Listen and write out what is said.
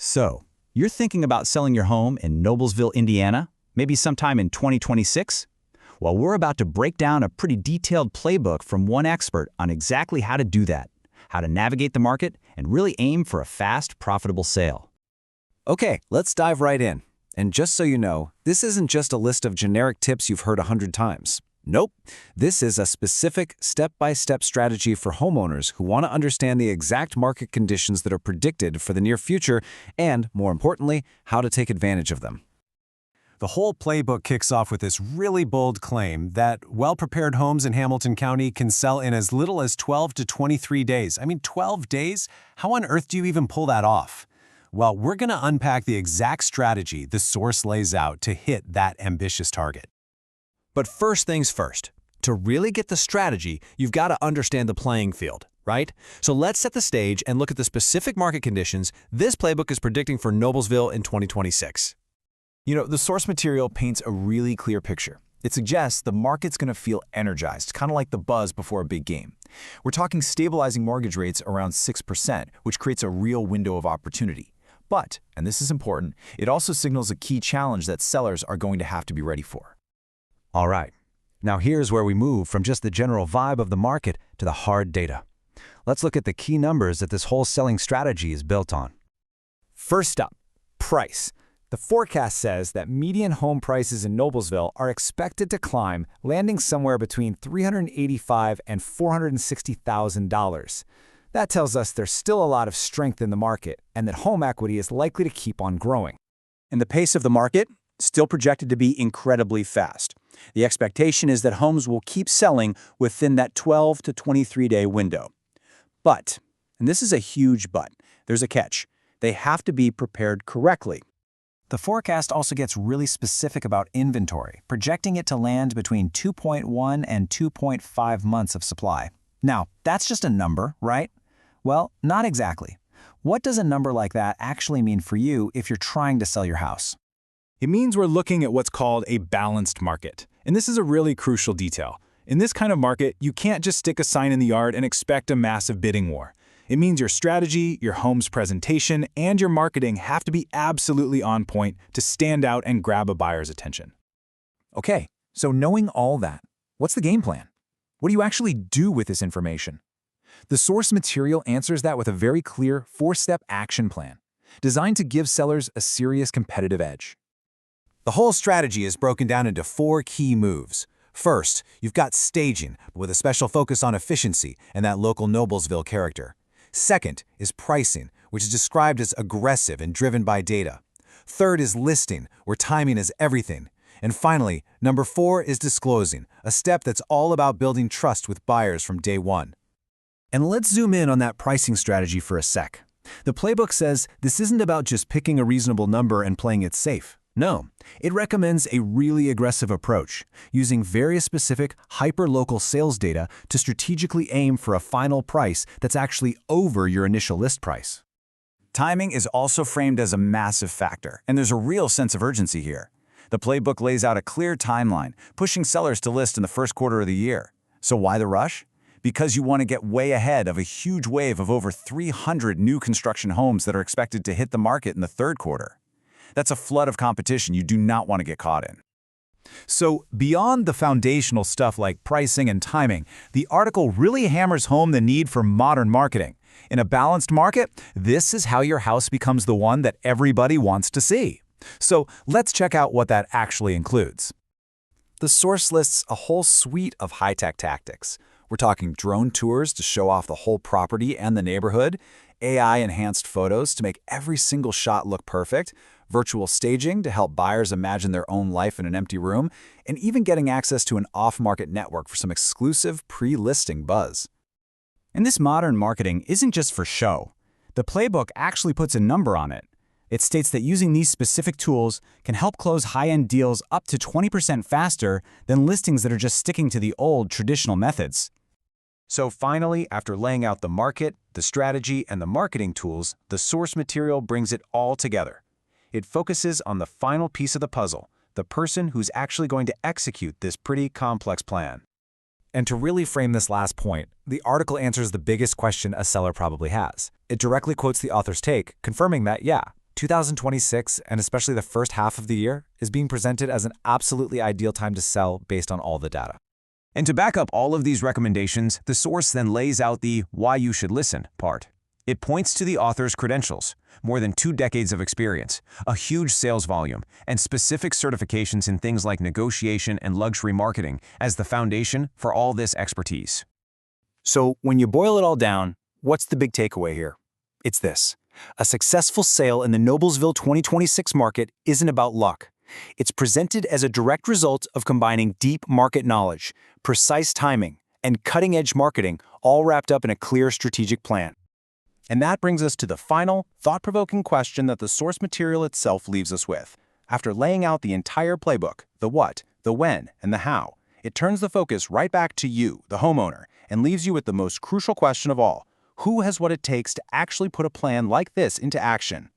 So, you're thinking about selling your home in Noblesville, Indiana, maybe sometime in 2026? Well, we're about to break down a pretty detailed playbook from one expert on exactly how to do that, how to navigate the market, and really aim for a fast, profitable sale. Okay, let's dive right in. And just so you know, this isn't just a list of generic tips you've heard 100 times. Nope. This is a specific step-by-step strategy for homeowners who want to understand the exact market conditions that are predicted for the near future and, more importantly, how to take advantage of them. The whole playbook kicks off with this really bold claim that well-prepared homes in Hamilton County can sell in as little as 12 to 23 days. I mean, 12 days? How on earth do you even pull that off? Well, we're going to unpack the exact strategy the source lays out to hit that ambitious target. But first things first, to really get the strategy, you've got to understand the playing field, right? So let's set the stage and look at the specific market conditions this playbook is predicting for Noblesville in 2026. You know, the source material paints a really clear picture. It suggests the market's going to feel energized, kind of like the buzz before a big game. We're talking stabilizing mortgage rates around 6%, which creates a real window of opportunity. But, and this is important, it also signals a key challenge that sellers are going to have to be ready for. All right, now here's where we move from just the general vibe of the market to the hard data. Let's look at the key numbers that this whole selling strategy is built on. First up, price. The forecast says that median home prices in Noblesville are expected to climb, landing somewhere between $385,000 and $460,000. That tells us there's still a lot of strength in the market and that home equity is likely to keep on growing. And the pace of the market? Still projected to be incredibly fast. The expectation is that homes will keep selling within that 12 to 23-day window. But, and this is a huge but, there's a catch. They have to be prepared correctly. The forecast also gets really specific about inventory, projecting it to land between 2.1 and 2.5 months of supply. Now, that's just a number, right? Well, not exactly. What does a number like that actually mean for you if you're trying to sell your house? It means we're looking at what's called a balanced market. And this is a really crucial detail. In this kind of market, you can't just stick a sign in the yard and expect a massive bidding war. It means your strategy, your home's presentation, and your marketing have to be absolutely on point to stand out and grab a buyer's attention. Okay, so knowing all that, what's the game plan? What do you actually do with this information? The source material answers that with a very clear 4-step action plan, designed to give sellers a serious competitive edge. The whole strategy is broken down into 4 key moves. First, you've got staging, with a special focus on efficiency and that local Noblesville character. Second is pricing, which is described as aggressive and driven by data. Third is listing, where timing is everything. And finally, number 4 is disclosing, a step that's all about building trust with buyers from day one. And let's zoom in on that pricing strategy for a sec. The playbook says this isn't about just picking a reasonable number and playing it safe. No, it recommends a really aggressive approach, using very specific, hyper-local sales data to strategically aim for a final price that's actually over your initial list price. Timing is also framed as a massive factor, and there's a real sense of urgency here. The playbook lays out a clear timeline, pushing sellers to list in the first quarter of the year. So why the rush? Because you want to get way ahead of a huge wave of over 300 new construction homes that are expected to hit the market in the third quarter. That's a flood of competition you do not want to get caught in. So, beyond the foundational stuff like pricing and timing, the article really hammers home the need for modern marketing. In a balanced market, this is how your house becomes the one that everybody wants to see. So, let's check out what that actually includes. The source lists a whole suite of high-tech tactics. We're talking drone tours to show off the whole property and the neighborhood, AI-enhanced photos to make every single shot look perfect, virtual staging to help buyers imagine their own life in an empty room, and even getting access to an off-market network for some exclusive pre-listing buzz. And this modern marketing isn't just for show. The playbook actually puts a number on it. It states that using these specific tools can help close high-end deals up to 20% faster than listings that are just sticking to the old traditional methods. So finally, after laying out the market, the strategy, and the marketing tools, the source material brings it all together. It focuses on the final piece of the puzzle, the person who's actually going to execute this pretty complex plan. And to really frame this last point, the article answers the biggest question a seller probably has. It directly quotes the author's take, confirming that, yeah, 2026, and especially the first half of the year, is being presented as an absolutely ideal time to sell based on all the data. And to back up all of these recommendations, the source then lays out the why you should listen part. It points to the author's credentials, more than 2 decades of experience, a huge sales volume, and specific certifications in things like negotiation and luxury marketing as the foundation for all this expertise. So when you boil it all down, what's the big takeaway here? It's this. A successful sale in the Noblesville 2026 market isn't about luck. It's presented as a direct result of combining deep market knowledge, precise timing, and cutting-edge marketing, all wrapped up in a clear strategic plan. And that brings us to the final, thought-provoking question that the source material itself leaves us with. After laying out the entire playbook, the what, the when, and the how, it turns the focus right back to you, the homeowner, and leaves you with the most crucial question of all. Who has what it takes to actually put a plan like this into action?